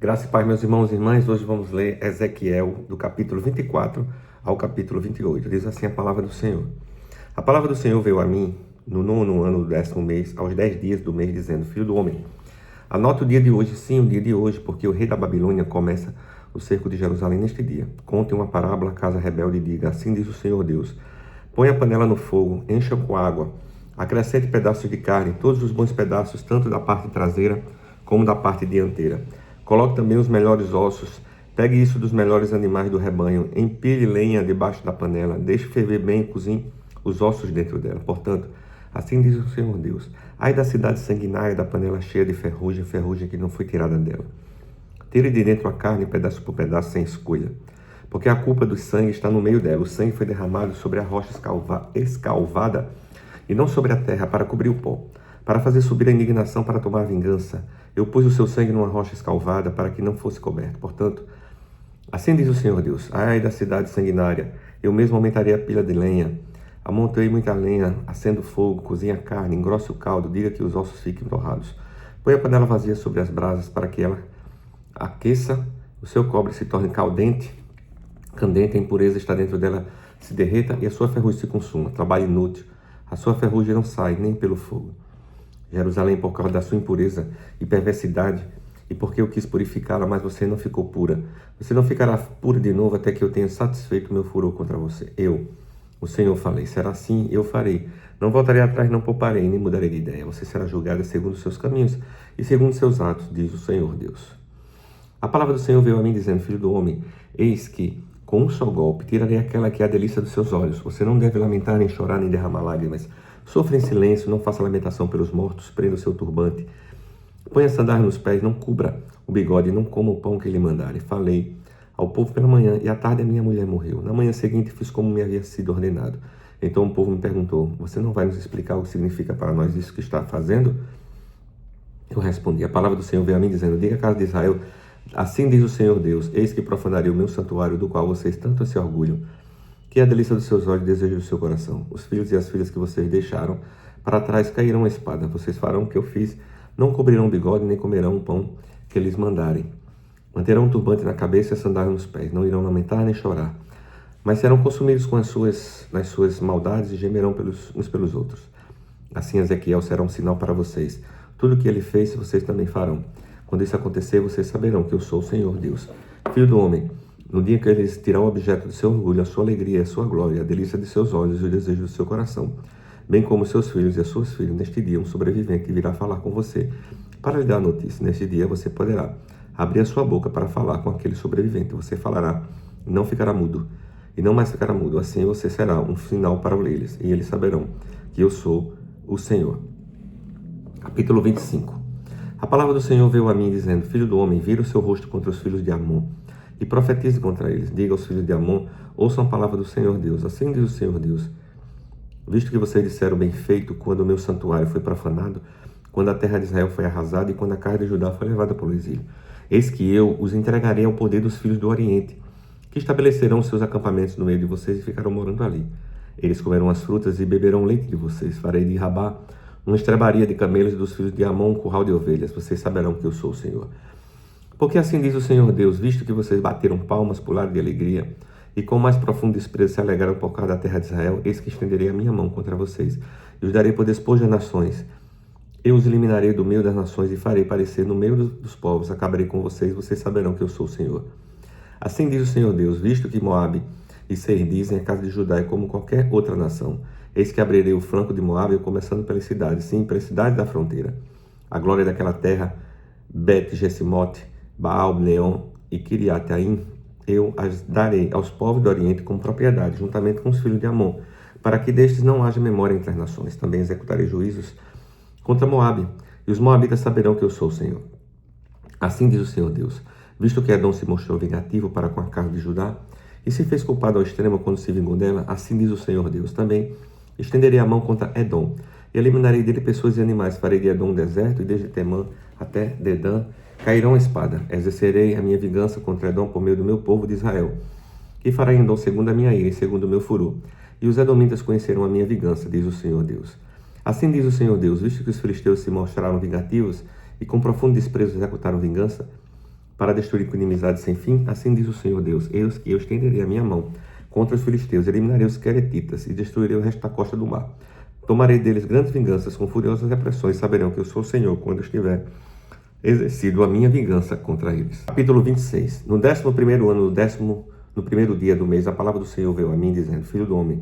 Graça e paz, meus irmãos e irmãs. Hoje vamos ler Ezequiel, do capítulo 24 ao capítulo 28. Diz assim a palavra do Senhor. A palavra do Senhor veio a mim no 9º ano do 10º mês, aos 10 dias do mês, dizendo: Filho do homem, anota o dia de hoje, sim, o dia de hoje, porque o rei da Babilônia começa o cerco de Jerusalém neste dia. Conte uma parábola à casa rebelde e diga: assim diz o Senhor Deus. Põe a panela no fogo, encha com água, acrescente pedaços de carne, todos os bons pedaços, tanto da parte traseira como da parte dianteira. Coloque também os melhores ossos, pegue isso dos melhores animais do rebanho, empilhe lenha debaixo da panela, deixe ferver bem e cozinhe os ossos dentro dela. Portanto, assim diz o Senhor Deus: ai da cidade sanguinária, da panela cheia de ferrugem, ferrugem que não foi tirada dela. Tire de dentro a carne, pedaço por pedaço, sem escolha, porque a culpa do sangue está no meio dela. O sangue foi derramado sobre a rocha escalvada e não sobre a terra, para cobrir o pó, para fazer subir a indignação, para tomar vingança. Eu pus o seu sangue numa rocha escalvada, para que não fosse coberto. Portanto, assim diz o Senhor Deus: ai da cidade sanguinária, eu mesmo aumentarei a pilha de lenha. Amontei muita lenha, acendo fogo, cozinhe a carne, engrosse o caldo, diga que os ossos fiquem torrados. Põe a panela vazia sobre as brasas, para que ela aqueça, o seu cobre se torne candente, a impureza está dentro dela, se derreta e a sua ferrugem se consuma. Trabalho inútil, a sua ferrugem não sai nem pelo fogo. Jerusalém, por causa da sua impureza e perversidade, e porque eu quis purificá-la, mas você não ficou pura. Você não ficará pura de novo até que eu tenha satisfeito o meu furor contra você. Eu, o Senhor, falei: será assim, eu farei. Não voltarei atrás, não pouparei, nem mudarei de ideia. Você será julgada segundo os seus caminhos e segundo os seus atos, diz o Senhor Deus. A palavra do Senhor veio a mim dizendo: filho do homem, eis que com um só golpe tirarei aquela que é a delícia dos seus olhos. Você não deve lamentar, nem chorar, nem derramar lágrimas. Sofra em silêncio, não faça lamentação pelos mortos, prenda o seu turbante. Ponha sandálias nos pés, não cubra o bigode, não coma o pão que lhe mandarem. Falei ao povo pela manhã, e à tarde a minha mulher morreu. Na manhã seguinte fiz como me havia sido ordenado. Então o povo me perguntou: você não vai nos explicar o que significa para nós isso que está fazendo? Eu respondi: a palavra do Senhor veio a mim dizendo: diga à casa de Israel: assim diz o Senhor Deus, eis que profanarei o meu santuário, do qual vocês tanto se orgulham, que é a delícia dos seus olhos e desejo do seu coração. Os filhos e as filhas que vocês deixaram para trás cairão a espada. Vocês farão o que eu fiz, não cobrirão o bigode, nem comerão o pão que lhes mandarem. Manterão um turbante na cabeça e a sandália nos pés. Não irão lamentar nem chorar, mas serão consumidos nas suas maldades e gemerão uns pelos outros. Assim Ezequiel será um sinal para vocês. Tudo o que ele fez, vocês também farão. Quando isso acontecer, vocês saberão que eu sou o Senhor Deus. Filho do homem, no dia que eles tirar o objeto do seu orgulho, a sua alegria, a sua glória, a delícia de seus olhos e o desejo do seu coração, bem como seus filhos e as suas filhas, neste dia um sobrevivente virá falar com você para lhe dar a notícia. Neste dia você poderá abrir a sua boca para falar com aquele sobrevivente. Você falará e não ficará mudo, e não mais ficará mudo. Assim você será um sinal para eles, e eles saberão que eu sou o Senhor. Capítulo 25. A palavra do Senhor veio a mim dizendo: filho do homem, vira o seu rosto contra os filhos de Amon e profetize contra eles. Diga aos filhos de Amon: ouçam a palavra do Senhor Deus. Assim diz o Senhor Deus: visto que vocês disseram bem feito quando o meu santuário foi profanado, quando a terra de Israel foi arrasada e quando a casa de Judá foi levada para o exílio, eis que eu os entregarei ao poder dos filhos do Oriente, que estabelecerão seus acampamentos no meio de vocês e ficarão morando ali. Eles comerão as frutas e beberão leite de vocês. Farei de Rabá uma estrebaria de camelos, dos filhos de Amon um curral de ovelhas. Vocês saberão que eu sou o Senhor. Porque assim diz o Senhor Deus: visto que vocês bateram palmas, pularam de alegria e com mais profundo desprezo se alegaram por causa da terra de Israel, eis que estenderei a minha mão contra vocês e os darei por despojo das nações. Eu os eliminarei do meio das nações e farei parecer no meio dos povos. Acabarei com vocês, vocês saberão que eu sou o Senhor. Assim diz o Senhor Deus: visto que Moabe e Seir dizem, a casa de Judá é como qualquer outra nação, eis que abrirei o flanco de Moabe, começando pelas cidades, sim, pelas cidades da fronteira. A glória daquela terra, Bet-Jesimote, Baal-Leon e Kiriat-Aim, eu as darei aos povos do Oriente como propriedade, juntamente com os filhos de Amon, para que destes não haja memória entre as nações. Também executarei juízos contra Moabe, e os moabitas saberão que eu sou o Senhor. Assim diz o Senhor Deus: visto que Edom se mostrou vingativo para com a casa de Judá, e se fez culpado ao extremo quando se vingou dela, assim diz o Senhor Deus: também estenderei a mão contra Edom, e eliminarei dele pessoas e animais. Farei de Edom um deserto, e desde Temã até Dedã cairão a espada. Exercerei a minha vingança contra Edom por meio do meu povo de Israel, que fará em Edom segundo a minha ira e segundo o meu furor. E os edomitas conhecerão a minha vingança, diz o Senhor Deus. Assim diz o Senhor Deus: visto que os filisteus se mostraram vingativos e com profundo desprezo executaram vingança, para destruir com inimizade sem fim? Assim diz o Senhor Deus, eis que eu estenderei a minha mão contra os filisteus, eliminarei os queretitas e destruirei o resto da costa do mar. Tomarei deles grandes vinganças com furiosas repressões, saberão que eu sou o Senhor quando estiver exercido a minha vingança contra eles. Capítulo 26. No 11º ano, no primeiro dia do mês, a palavra do Senhor veio a mim, dizendo: Filho do homem,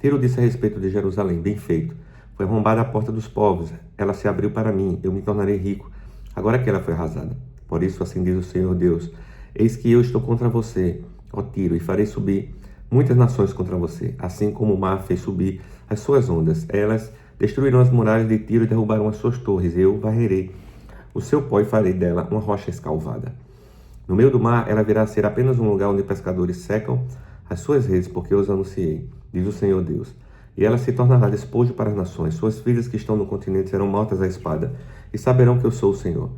Tiro disse a respeito de Jerusalém: bem feito, foi arrombada a porta dos povos, ela se abriu para mim, eu me tornarei rico, agora que ela foi arrasada. Por isso, assim diz o Senhor Deus: eis que eu estou contra você, ó Tiro, e farei subir muitas nações contra você, assim como o mar fez subir as suas ondas. Elas destruirão as muralhas de Tiro e derrubarão as suas torres. Eu varrerei o seu pó e farei dela uma rocha escalvada. No meio do mar, ela virá a ser apenas um lugar onde pescadores secam as suas redes, porque eu os anunciei, diz o Senhor Deus. E ela se tornará despojo para as nações. Suas filhas que estão no continente serão mortas à espada, e saberão que eu sou o Senhor.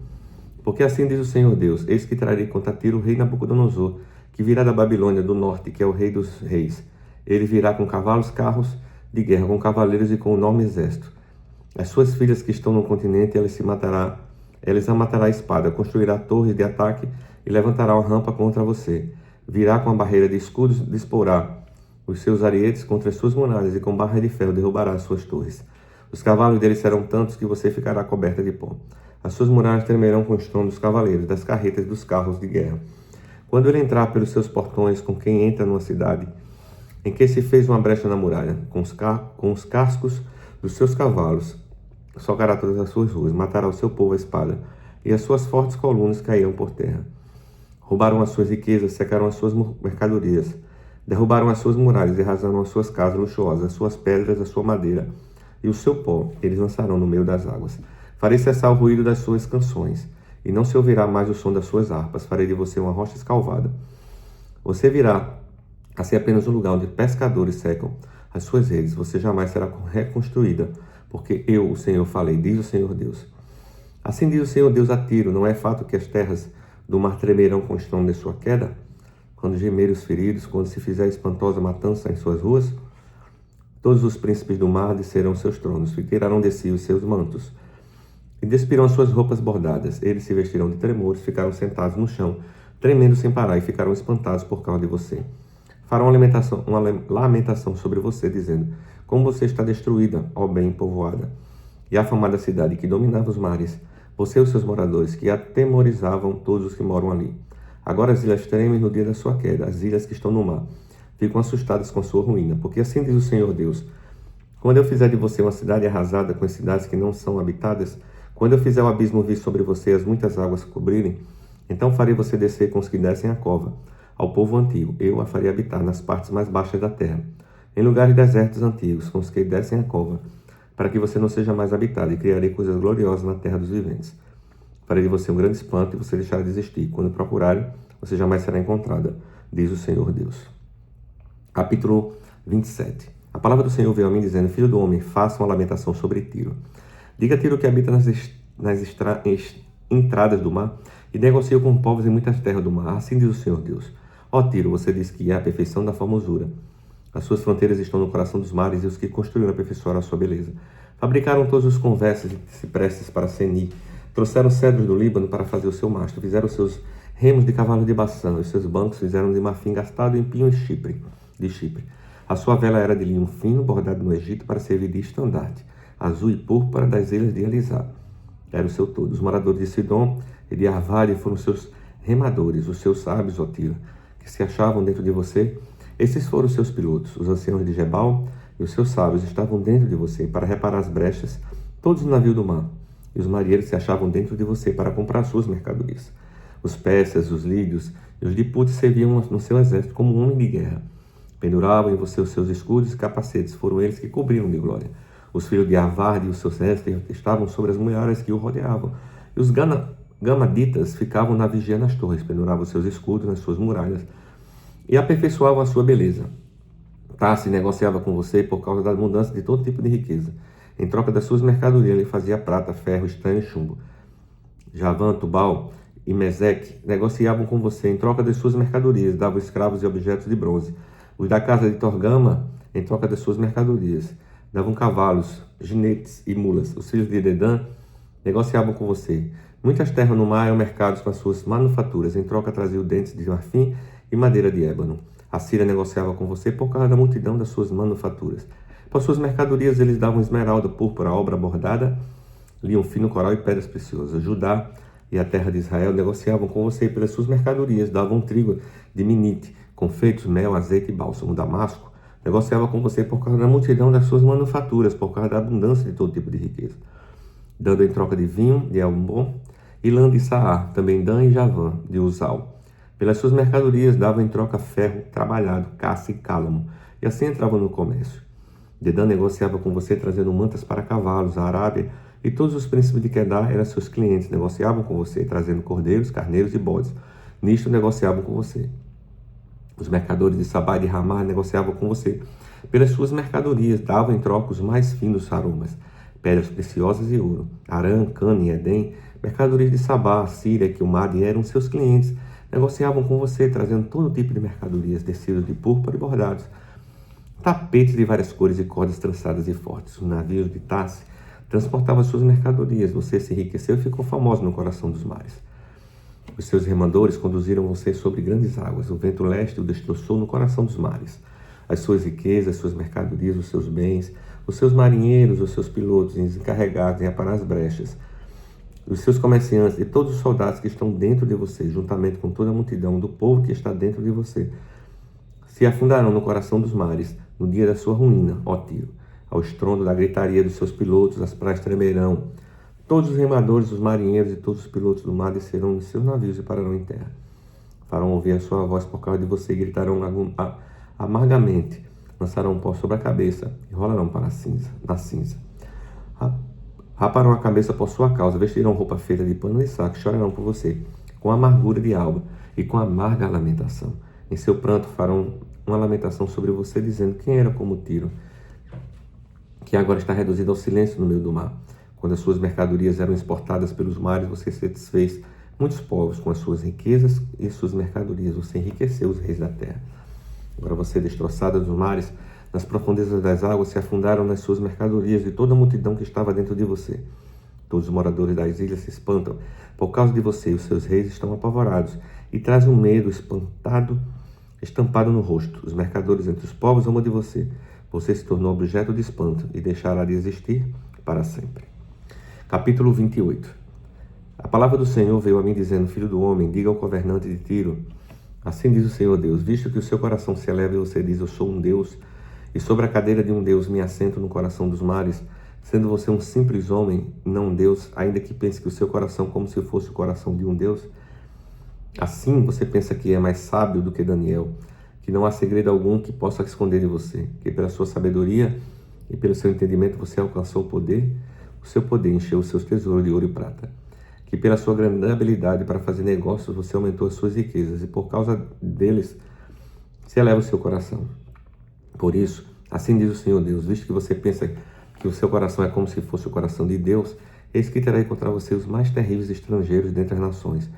Porque assim diz o Senhor Deus: eis que trarei contra Tiro o rei Nabucodonosor, que virá da Babilônia do norte, que é o rei dos reis. Ele virá com cavalos, carros de guerra, com cavaleiros e com um enorme exército. As suas filhas que estão no continente, elas a matará a espada, construirá torres de ataque e levantará uma rampa contra você. Virá com a barreira de escudos, disporá os seus arietes contra as suas muralhas e com barra de ferro derrubará as suas torres. Os cavalos dele serão tantos que você ficará coberta de pó. As suas muralhas tremerão com o estrondo dos cavaleiros, das carretas e dos carros de guerra. Quando ele entrar pelos seus portões, com quem entra numa cidade em que se fez uma brecha na muralha, com os cascos dos seus cavalos, socará todas as suas ruas, matará o seu povo à espada, e as suas fortes colunas cairão por terra. Roubaram as suas riquezas, secaram as suas mercadorias, derrubaram as suas muralhas e rasaram as suas casas luxuosas, as suas pedras, a sua madeira e o seu pó, eles lançarão no meio das águas. Farei cessar o ruído das suas canções, e não se ouvirá mais o som das suas harpas. Farei de você uma rocha escalvada. Você virá a ser apenas um lugar onde pescadores secam as suas redes. Você jamais será reconstruída, porque eu, o Senhor, falei, diz o Senhor Deus. Assim diz o Senhor Deus a Tiro: não é fato que as terras do mar tremerão com o estrondo de sua queda? Quando gemerem os feridos, quando se fizer espantosa matança em suas ruas? Todos os príncipes do mar descerão seus tronos, e tirarão de si os seus mantos, e despirão as suas roupas bordadas. Eles se vestirão de tremores, ficarão sentados no chão, tremendo sem parar, e ficarão espantados por causa de você. Farão uma lamentação sobre você, dizendo: como você está destruída, ó bem povoada, e afamada cidade que dominava os mares, você e os seus moradores, que atemorizavam todos os que moram ali. Agora as ilhas tremem no dia da sua queda, as ilhas que estão no mar ficam assustadas com a sua ruína, porque assim diz o Senhor Deus: quando eu fizer de você uma cidade arrasada com as cidades que não são habitadas, quando eu fizer o abismo vir sobre você e as muitas águas cobrirem, então farei você descer com os que descem a cova, ao povo antigo. Eu a farei habitar nas partes mais baixas da terra, em lugares desertos antigos, com os que descem a cova, para que você não seja mais habitado, e criarei coisas gloriosas na terra dos viventes. Farei de você um grande espanto, e você deixará de existir. Quando procurarem, você jamais será encontrada, diz o Senhor Deus. Capítulo 27. A palavra do Senhor veio a mim, dizendo: filho do homem, faça uma lamentação sobre Tiro. Diga a Tiro que habita nas entradas do mar, e negocia com povos em muitas terras do mar. Assim diz o Senhor Deus: ó Tiro, você diz que é a perfeição da formosura. As suas fronteiras estão no coração dos mares, e os que construíram aperfeiçoaram a sua beleza. Fabricaram todos os convés e ciprestes para Seni. Trouxeram cedros do Líbano para fazer o seu mastro. Fizeram seus remos de cavalo de Baçã. Os seus bancos fizeram de marfim gastado em pinho de Chipre. A sua vela era de linho fino, bordado no Egito, para servir de estandarte, azul e púrpura das ilhas de Elisá. Era o seu todo. Os moradores de Sidom e de Arvade foram seus remadores, os seus sábios, ó Tiro, que se achavam dentro de você. Esses foram os seus pilotos. Os anciãos de Gebal e os seus sábios estavam dentro de você para reparar as brechas, todos no navio do mar. E os marinheiros se achavam dentro de você para comprar suas mercadorias. Os persas, os lídios e os diputas serviam no seu exército como um homem de guerra. Penduravam em você os seus escudos e capacetes, foram eles que cobriram de glória. Os filhos de Arvade e os seus exércitos estavam sobre as muralhas que o rodeavam. E os gamaditas ficavam na vigia nas torres, penduravam seus escudos nas suas muralhas e aperfeiçoavam a sua beleza. Tarse negociava com você por causa da abundância de todo tipo de riqueza. Em troca das suas mercadorias, ele fazia prata, ferro, estanho e chumbo. Javã, Tubal e Meseque negociavam com você em troca das suas mercadorias, davam escravos e objetos de bronze. Os da casa de Torgama, em troca das suas mercadorias, davam cavalos, jinetes e mulas. Os filhos de Dedã negociavam com você, Muitas terras no mar eram mercados com as suas manufaturas. Em troca traziam dentes de marfim e madeira de ébano. A Síria negociava com você por causa da multidão das suas manufaturas. Por suas mercadorias eles davam esmeralda, púrpura, obra bordada, linho fino, coral e pedras preciosas. Judá e a terra de Israel negociavam com você pelas suas mercadorias, davam trigo de Minite, confeitos, mel, azeite e bálsamo. Damasco negociava com você por causa da multidão das suas manufaturas, por causa da abundância de todo tipo de riqueza, dando em troca de vinho de Elbon e lã de Saar, também Dan e Javã de Uzal. Pelas suas mercadorias davam em troca ferro trabalhado, caça e cálamo, e assim entravam no comércio. Dedã negociava com você trazendo mantas para cavalos. A Arábia e todos os príncipes de Quedar eram seus clientes, negociavam com você trazendo cordeiros, carneiros e bodes. Nisto negociavam com você. Os mercadores de Sabá e de Ramá negociavam com você pelas suas mercadorias, davam em troca os mais finos aromas, pedras preciosas e ouro. Arã, Cana e Edém, mercadorias de Sabá, Síria, Quilmade eram seus clientes, negociavam com você trazendo todo tipo de mercadorias, tecidos de púrpura e bordados, tapetes de várias cores e cordas trançadas e fortes. Os navios de Tassi transportavam suas mercadorias. Você se enriqueceu e ficou famoso no coração dos mares. Os seus remadores conduziram você sobre grandes águas. O vento leste o destroçou no coração dos mares. As suas riquezas, as suas mercadorias, os seus bens, os seus marinheiros, os seus pilotos encarregados em aparar as brechas, os seus comerciantes e todos os soldados que estão dentro de você, juntamente com toda a multidão do povo que está dentro de você, se afundarão no coração dos mares no dia da sua ruína, ó Tiro. Ao estrondo da gritaria dos seus pilotos, as praias tremerão. Todos os remadores, os marinheiros e todos os pilotos do mar descerão dos seus navios e pararão em terra. Farão ouvir a sua voz por causa de você e gritarão amargamente. Lançarão pó sobre a cabeça e rolarão para na cinza. Raparão a cabeça por sua causa, vestirão roupa feita de pano e saco, chorarão por você, com amargura de alma e com amarga lamentação. Em seu pranto farão uma lamentação sobre você, dizendo: quem era como Tiro, que agora está reduzido ao silêncio no meio do mar. Quando as suas mercadorias eram exportadas pelos mares, você satisfez muitos povos com as suas riquezas e suas mercadorias. Você enriqueceu os reis da terra. Agora você, destroçada dos mares, nas profundezas das águas, se afundaram nas suas mercadorias e toda a multidão que estava dentro de você. Todos os moradores das ilhas se espantam por causa de você, e os seus reis estão apavorados e trazem um medo estampado no rosto. Os mercadores entre os povos amam de você. Você se tornou objeto de espanto e deixará de existir para sempre. Capítulo 28. A palavra do Senhor veio a mim dizendo: filho do homem, diga ao governante de Tiro: assim diz o Senhor Deus, visto que o seu coração se eleva e você diz: eu sou um Deus, e sobre a cadeira de um Deus me assento no coração dos mares, sendo você um simples homem, não um Deus, ainda que pense que o seu coração como se fosse o coração de um Deus. Assim você pensa que é mais sábio do que Daniel, que não há segredo algum que possa esconder de você, que pela sua sabedoria e pelo seu entendimento você alcançou o poder, o seu poder encheu os seus tesouros de ouro e prata, que pela sua grande habilidade para fazer negócios você aumentou as suas riquezas, e por causa deles se eleva o seu coração. Por isso, assim diz o Senhor Deus, visto que você pensa que o seu coração é como se fosse o coração de Deus, eis que terá contra você os mais terríveis estrangeiros dentre as nações,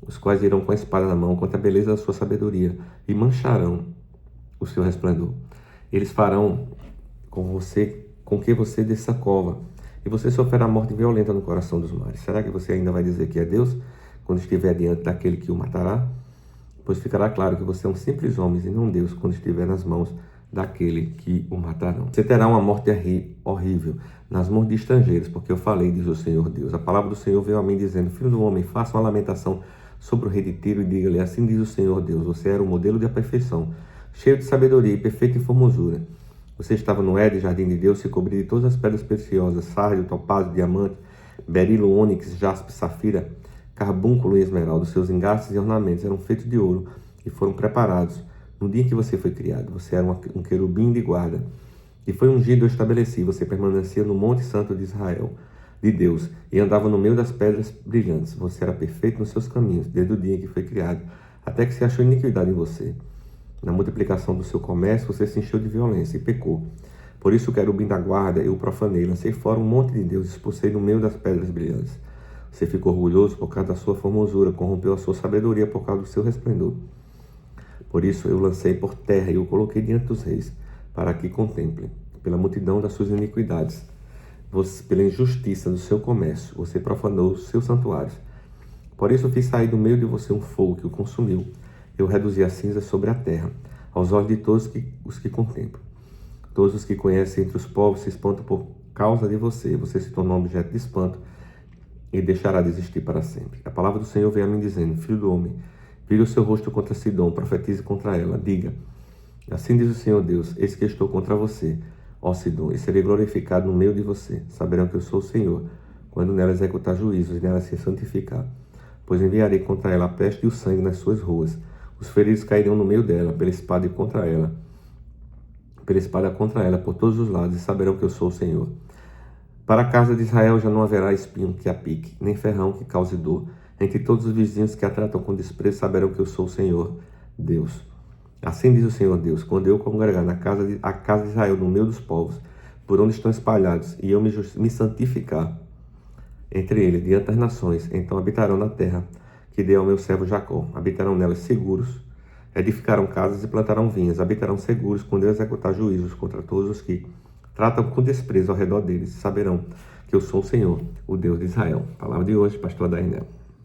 os quais irão com a espada na mão contra a beleza da sua sabedoria e mancharão o seu resplendor. Eles farão com que você desça a cova, e você sofrerá morte violenta no coração dos mares. Será que você ainda vai dizer que é Deus quando estiver diante daquele que o matará? Pois ficará claro que você é um simples homem e não Deus quando estiver nas mãos daquele que o matarão. Você terá uma morte horrível nas mãos de estrangeiros, porque eu falei, diz o Senhor Deus. A palavra do Senhor veio a mim dizendo: filho do homem, faça uma lamentação sobre o rei de Tiro e diga-lhe: assim diz o Senhor Deus, você era o modelo de perfeição, cheio de sabedoria e perfeito em formosura. Você estava no Éden, jardim de Deus, se cobriu de todas as pedras preciosas, sárdio, topázio, diamante, berilo, ônix, jaspe, safira, carbúnculo e esmeralda. Os seus engastes e ornamentos eram feitos de ouro e foram preparados no dia em que você foi criado. Você era um querubim de guarda e foi ungido e estabelecido. Você permanecia no Monte Santo de Israel, de Deus, e andava no meio das pedras brilhantes. Você era perfeito nos seus caminhos, desde o dia em que foi criado, até que se achou iniquidade em você. Na multiplicação do seu comércio, você se encheu de violência e pecou. Por isso o querubim da guarda eu o profanei, lancei fora um monte de Deus, expulsei no meio das pedras brilhantes. Você ficou orgulhoso por causa da sua formosura, corrompeu a sua sabedoria por causa do seu resplendor. Por isso eu lancei por terra e o coloquei diante dos reis, para que contemplem, pela multidão das suas iniquidades. pela injustiça do seu comércio, você profanou os seus santuários. Por isso fiz sair do meio de você um fogo que o consumiu. Eu reduzi a cinza sobre a terra, aos olhos de todos os que contemplam. Todos os que conhecem entre os povos se espantam por causa de você. Você se tornou um objeto de espanto e deixará de existir para sempre. A palavra do Senhor veio a mim dizendo: Filho do homem, vire o seu rosto contra Sidom, profetize contra ela. Diga: assim diz o Senhor Deus, eis que estou contra você, ó Sidom, e serei glorificado no meio de você. Saberão que eu sou o Senhor, quando nela executar juízos e nela se santificar. Pois enviarei contra ela a peste e o sangue nas suas ruas. Os feridos cairão no meio dela, pela espada contra ela por todos os lados, e saberão que eu sou o Senhor. Para a casa de Israel já não haverá espinho que a pique, nem ferrão que cause dor. Entre todos os vizinhos que a tratam com desprezo, saberão que eu sou o Senhor Deus. Assim diz o Senhor Deus: quando eu congregar a casa de Israel no meio dos povos, por onde estão espalhados, e eu me santificar entre eles, diante das nações, então habitarão na terra que dei ao meu servo Jacó. Habitarão nelas seguros, edificarão casas e plantarão vinhas. Habitarão seguros quando eu executar juízos contra todos os que tratam com desprezo ao redor deles. Saberão que eu sou o Senhor, o Deus de Israel. Palavra de hoje, pastor Adainel.